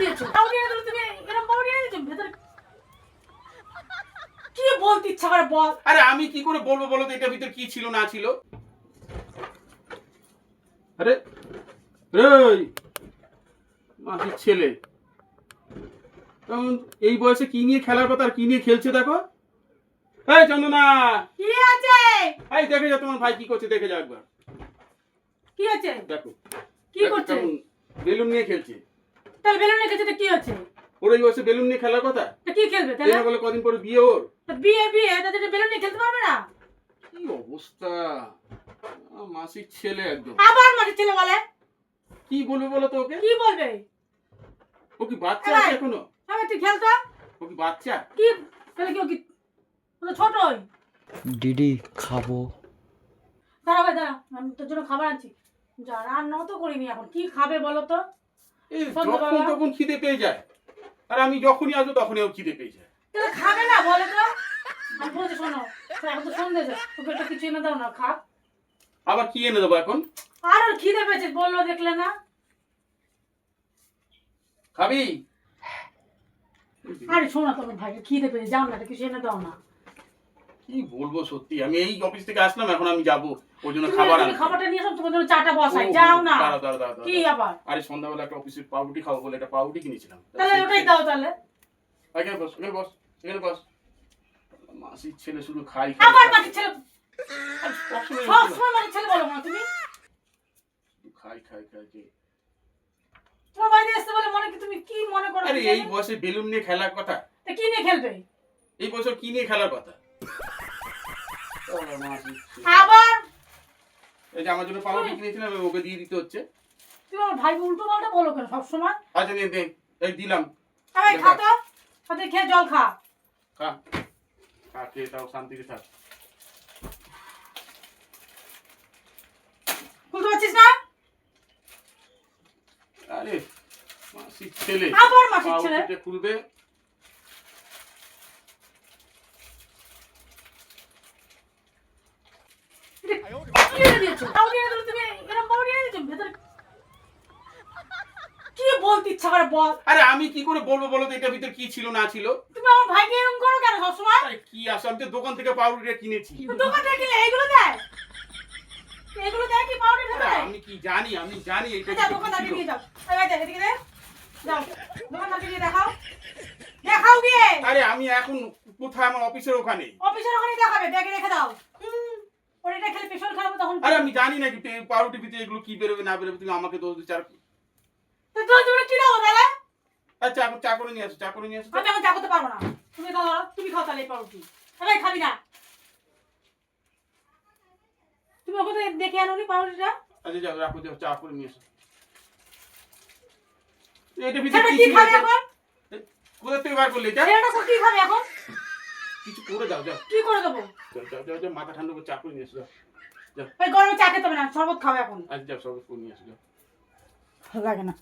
দিয়েছো? পাউরুটি এনে দিলে তুমি এরকম পাউরুটি এনে দিয়েছো ভেতরে? কি বলতে ইচ্ছা করে বল। আরে আমি কি করে বলবো বলো তো এটার ভিতর কি ছিল না ছিল? আরে এই মাসির ছেলে এই বয়সে কি নিয়ে খেলার কথা আর কি নিয়ে খেলছে দেখো। এই চন্দনা, কি আছে? এই দেখে যাও তোমার ভাই কি করছে, দেখে যাও একবার। কি আছে? দেখো কি করছে? বেলুন নিয়ে খেলছে। তাহলে বেলুন নিয়ে খেলছে তো কি আছে? ওর এই বয়সে বেলুন নিয়ে খেলার কথা? তা কি খেলবে তাহলে? বলে কদিন পরে বিয়ে ওর। তা বিয়ে তাদের বেলুন নিয়ে খেলতে পারবে না? কি অবস্থা মাসির ছেলে একদম। আবার মাটির ছেলে বলে? কি বলবে বলো তো ওকে? কি বলবে? ও কি বাচ্চা আছে এখনো? আমি তুই খেলতো? ও কি বাচ্চা? কি তাহলে কি ও কি ছোটই? দিদি খাবো। দাঁড়া ভাই দাঁড়া, আমি তোর জন্য খাবার আনছি। যা রান্নাও তো করিনি এখন, কি খাবে বলো তো? এই যখন তখন খিদে পেয়ে যায়, আর আমি যখনই আসবো তখনই ও খিদে পেয়ে যায়। তাহলে খাবে না বলে তো? আমি বলছি শোনো, এখন তো সন্ধ্যে যায়, ওকে একটা কিছু এনে দাও না, খা। আবার কি এনে দেবো এখন? আর ওর খিদে পেয়েছে বললো, দেখলে না? খাবি? আরে শোনো তোমার ভাইকে খিদে পেয়েছে, যাও না, একটা কিছু এনে দাও না। কি বলবো সত্যি, আমি এই অফিস থেকে আসলাম, এখন আমি যাবো ওর জন্য তুমি খাবার তুমি আনতে। খাবারটা নিয়ে এসো, তোমার জন্য চাটা বসাই, যাও না। দাঁড়াও। কি আবার? আরে সন্ধ্যাবেলা একটা অফিসে পাউরুটি খাবো বলে একটা পাউরুটি কিনেছিলাম। তাহলে ওটাই দাও তাহলে। এখানে বস। মাসির ছেলে শুধু খাই আবার মাটির ছেলে? সবসময় সবসময় মাটির ছেলে বলো না তুমি? খাই তোমার বাড়িতে আসতে বলে মনে কি তুমি কি মনে করো? আরে এই বয়সে বেলুন নিয়ে খেলার কথা? তা কি নিয়ে খেলবে? এই বছর কি নিয়ে খেলার কথা? আবার এই যে আমার জন্য পাউরুটি কিনেছিলাম, ওকে দিয়ে দিতে হচ্ছে। তুমি আমার ভাইকে উল্টো পাল্টা বলো কেন সবসময়? আচ্ছা দে, এই দিলাম। আরে খা তো, সাথে খেয়ে জল খা। খা খেয়ে তাও শান্তিতে থাক। খুলতে পারছিস না? আরে মাসির ছেলে, আবার মাটির ছেলে? পাউরুটিটা খুলবে। কি এনে দিয়েছো? পাউরুটি এনে দিলে তুমি এরকম পাউরুটি এনে দিয়েছো ভেতরে? কি বলতে ইচ্ছা করে বল। আরে আমি কি করে বলবো বলো তো এটার ভিতর কি ছিল না ছিল? তুমি আমার ভাইকে এরকম করো কেন সবসময়? আরে কি আসে, আমি তো দোকান থেকে পাউরুটিটা কিনেছি। দোকান থেকে কিনলে এগুলো দেয়? এগুলো দেয় কি পাউরুটি আরে ভেতরে? আমি কি জানি এটা আচ্ছা দোকানদারকে দিয়ে যাও। এই ভাই এদিকে দে। যাও দোকানদারকে দিয়ে দেখাও গিয়ে। আরে আমি এখন কোথায়? আমার অফিসের ওখানে। অফিসের ওখানে দেখাবে, ব্যাগে রেখে দাও। ওর এটা খেলে পেছন খারাপ তখন। আরে আমি জানি না কি পাউরুটির ভিতরে এগুলো কি বেরোবে না বেরোবে, তুমি আমাকে দোষ দিচ্ছ। আর তো তুমি কি দাও তাহলে? আচ্ছা এখন চা করে নিয়ে আসো। আমি এখন চা করতে পারবো না। তুমি খাও তাহলে এই পাউরুটি। তাহলে খাবি না? তুমি ওকে দেখে আনো নি পাউরুটিটা? আচ্ছা যাও, রাখো, চা করে নিয়ে এসো। এটা ভিতরে সেটা কি কি ছিল? খাবে এখন? কোথা থেকে বার করলে এটা? সেটা কি খাবে এখন? কিছু করে যাও। কি করে দেবো? যাও, মাথা ঠান্ডা করে চা করে নিয়ে এসো। যাও। ওই গরমে চা খেতে হবে না, শরবত খাবে এখন। আচ্ছা যাও, সব করে নিয়ে এসো। ভালো লাগে না।